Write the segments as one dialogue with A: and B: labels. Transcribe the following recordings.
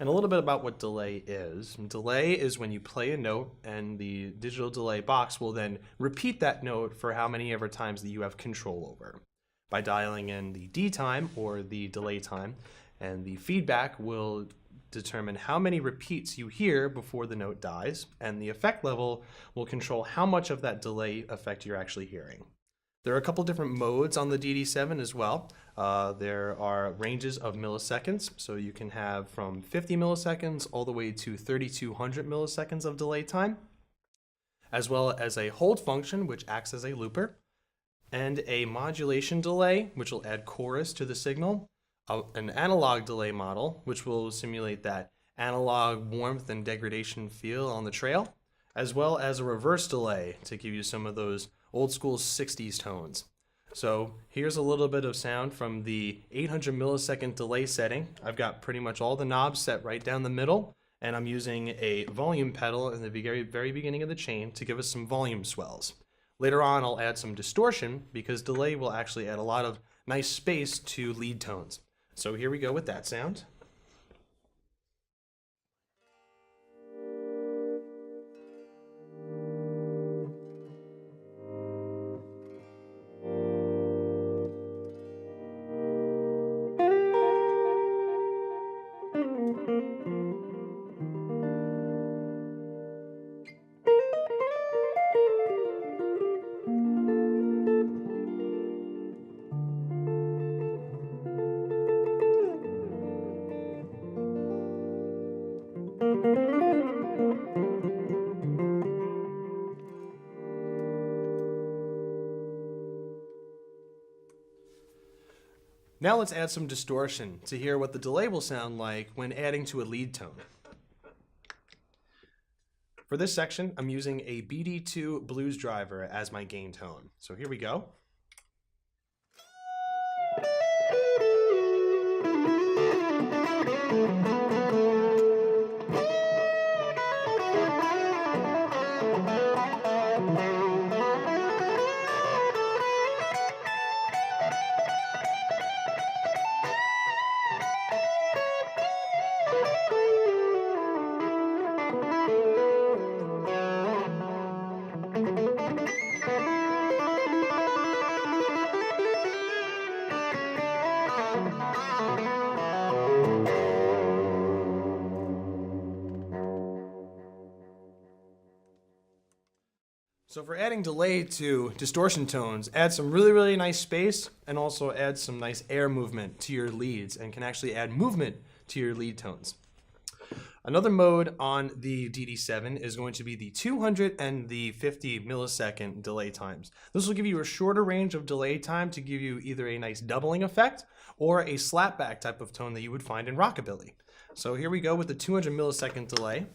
A: And a little bit about what delay is. Delay is when you play a note and the digital delay box will then repeat that note for how many ever times that you have control over. By dialing in the D time or the delay time, and the feedback will determine how many repeats you hear before the note dies, and the effect level will control how much of that delay effect you're actually hearing. There are a couple different modes on the DD-7 as well. There are ranges of milliseconds, so you can have from 50 milliseconds all the way to 3200 milliseconds of delay time, as well as a hold function, which acts as a looper, and a modulation delay, which will add chorus to the signal, an analog delay model, which will simulate that analog warmth and degradation feel on the trail, as well as a reverse delay to give you some of those old school 60s tones. So here's a little bit of sound from the 800 millisecond delay setting. I've got pretty much all the knobs set right down the middle, and I'm using a volume pedal in the very beginning of the chain to give us some volume swells. Later on, I'll add some distortion because delay will actually add a lot of nice space to lead tones. So here we go with that sound. Now let's add some distortion to hear what the delay will sound like when adding to a lead tone. For this section, I'm using a BD-2 blues driver as my gain tone. So here we go. So for adding delay to distortion tones, add some really nice space and also add some nice air movement to your leads and can actually add movement to your lead tones. Another mode on the DD-7 is going to be the 200 and the 50 millisecond delay times. This will give you a shorter range of delay time to give you either a nice doubling effect or a slapback type of tone that you would find in rockabilly. So here we go with the 200 millisecond delay.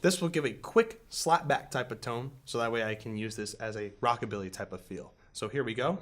A: This will give a quick slapback type of tone, so that way I can use this as a rockabilly type of feel. So here we go.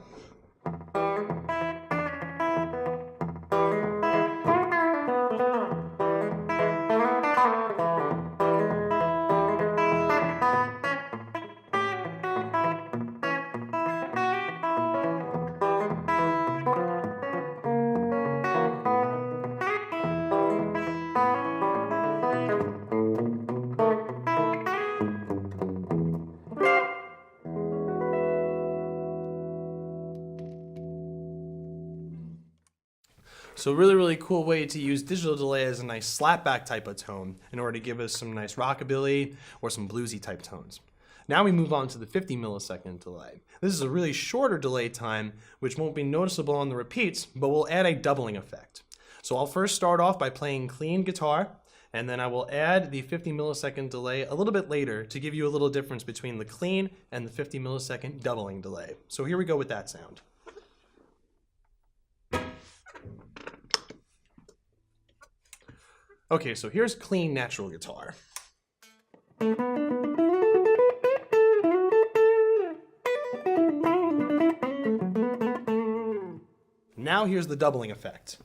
A: So really cool way to use digital delay as a nice slapback type of tone in order to give us some nice rockabilly or some bluesy type tones. Now we move on to the 50 millisecond delay. This is a really shorter delay time which won't be noticeable on the repeats, but will add a doubling effect. So I'll first start off by playing clean guitar, and then I will add the 50 millisecond delay a little bit later to give you a little difference between the clean and the 50 millisecond doubling delay. So here we go with that sound. Okay, so here's clean natural guitar. Now here's the doubling effect.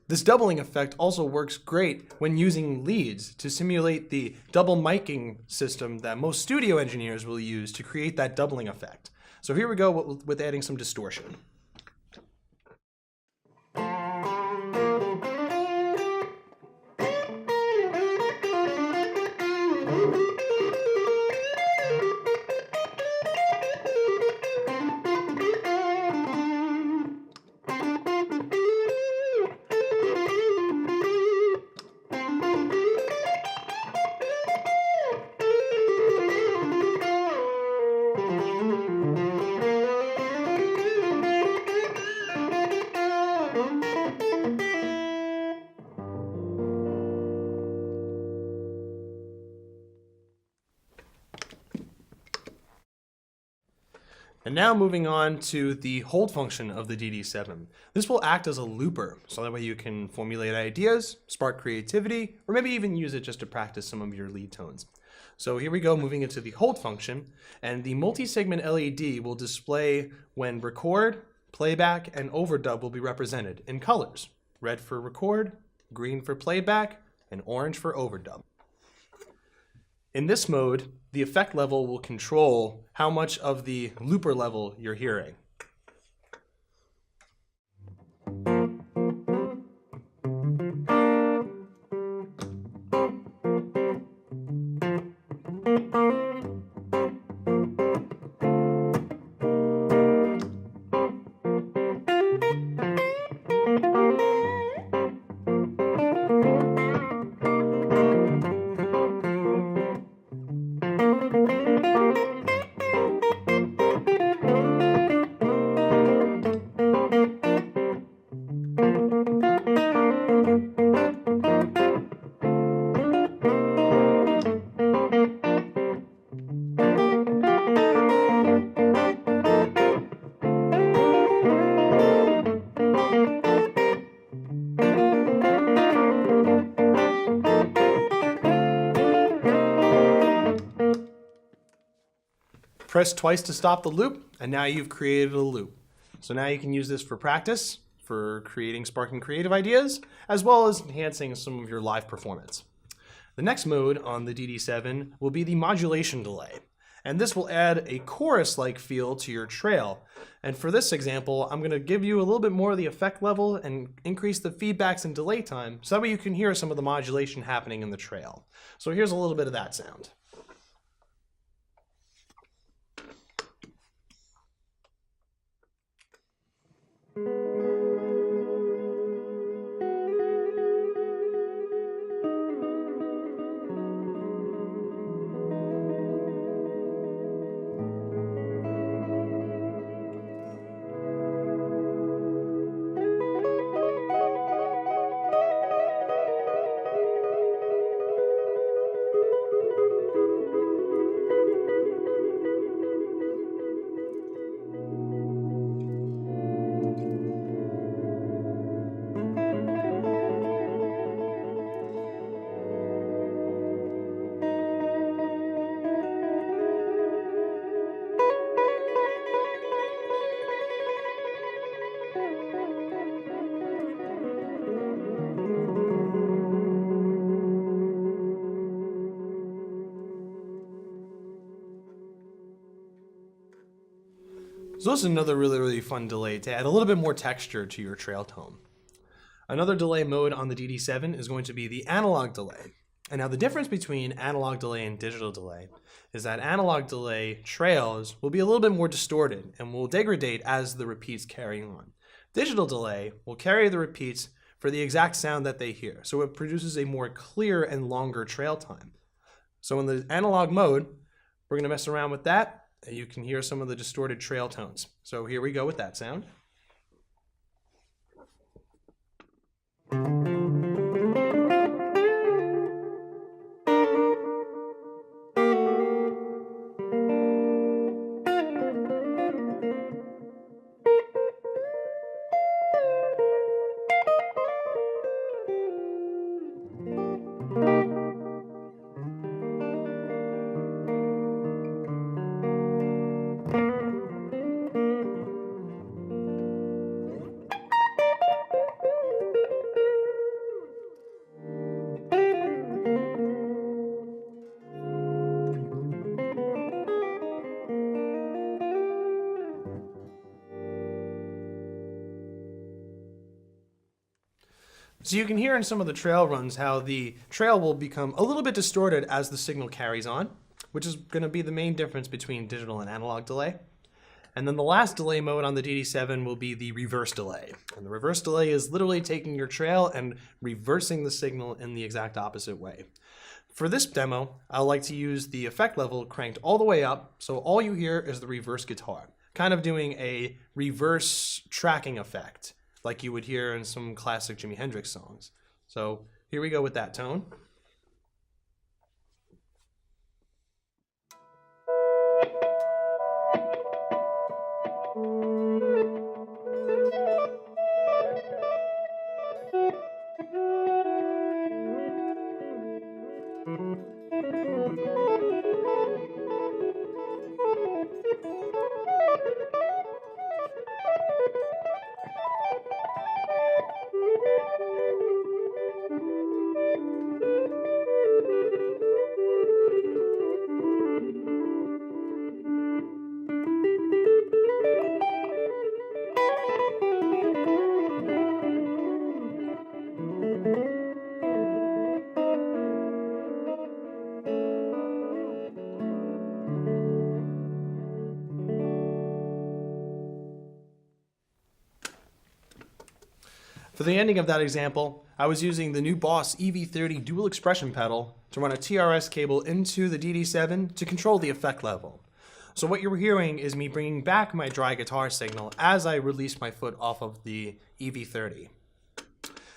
A: This doubling effect also works great when using leads to simulate the double miking system that most studio engineers will use to create that doubling effect. So here we go with adding some distortion. And now moving on to the hold function of the DD-7. This will act as a looper, so that way you can formulate ideas, spark creativity, or maybe even use it just to practice some of your lead tones. So here we go, moving into the hold function, and the multi-segment LED will display when record, playback, and overdub will be represented in colors. Red for record, green for playback, and orange for overdub. In this mode, the effect level will control how much of the looper level you're hearing. Press twice to stop the loop, and now you've created a loop. So now you can use this for practice, for creating sparking creative ideas, as well as enhancing some of your live performance. The next mode on the DD-7 will be the modulation delay. And this will add a chorus-like feel to your trail. And for this example, I'm going to give you a little bit more of the effect level and increase the feedbacks and delay time, so that way you can hear some of the modulation happening in the trail. So here's a little bit of that sound. So this is another really fun delay to add a little bit more texture to your trail tone. Another delay mode on the DD-7 is going to be the analog delay. And now the difference between analog delay and digital delay is that analog delay trails will be a little bit more distorted and will degrade as the repeats carry on. Digital delay will carry the repeats for the exact sound that they hear, so it produces a more clear and longer trail time. So in the analog mode, we're going to mess around with that. You can hear some of the distorted trail tones. So here we go with that sound. So you can hear in some of the trail runs how the trail will become a little bit distorted as the signal carries on, which is going to be the main difference between digital and analog delay. And then the last delay mode on the DD-7 will be the reverse delay. And the reverse delay is literally taking your trail and reversing the signal in the exact opposite way. For this demo, I like to use the effect level cranked all the way up, so all you hear is the reverse guitar, kind of doing a reverse tracking effect, like you would hear in some classic Jimi Hendrix songs. So here we go with that tone. For the ending of that example, I was using the new Boss EV30 dual expression pedal to run a TRS cable into the DD-7 to control the effect level. So what you're hearing is me bringing back my dry guitar signal as I release my foot off of the EV30.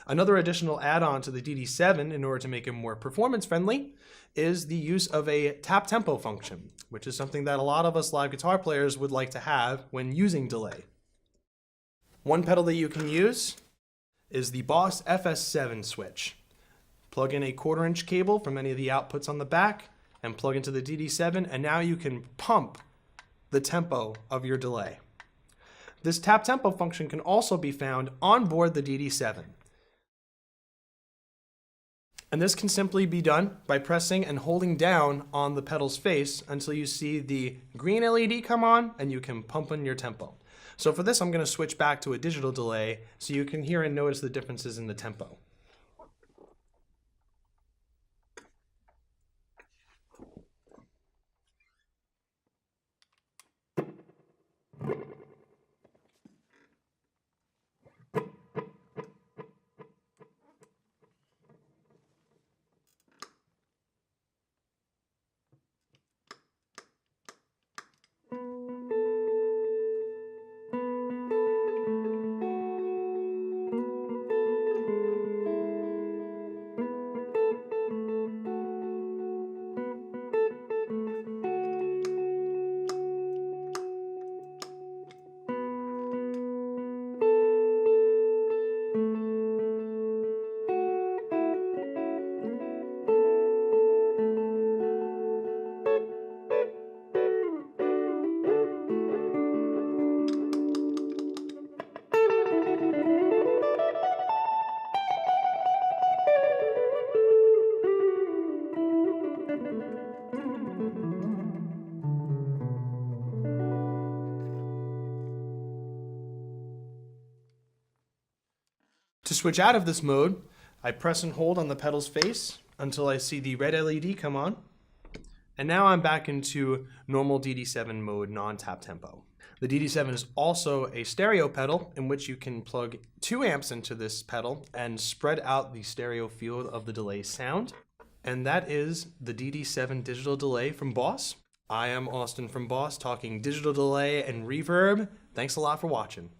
A: Another additional add-on to the DD-7 in order to make it more performance friendly is the use of a tap tempo function, which is something that a lot of us live guitar players would like to have when using delay. One pedal that you can use is the Boss FS7 switch. Plug in a 1/4 inch cable from any of the outputs on the back and plug into the DD-7, and now you can pump the tempo of your delay. This tap tempo function can also be found on board the DD-7. And this can simply be done by pressing and holding down on the pedal's face until you see the green LED come on and you can pump in your tempo. So for this, I'm going to switch back to a digital delay so you can hear and notice the differences in the tempo. To switch out of this mode, I press and hold on the pedal's face until I see the red LED come on. And now I'm back into normal DD-7 mode, non-tap tempo. The DD-7 is also a stereo pedal in which you can plug 2 amps into this pedal and spread out the stereo field of the delay sound. And that is the DD-7 digital delay from Boss. I am Austin from Boss, talking digital delay and reverb. Thanks a lot for watching.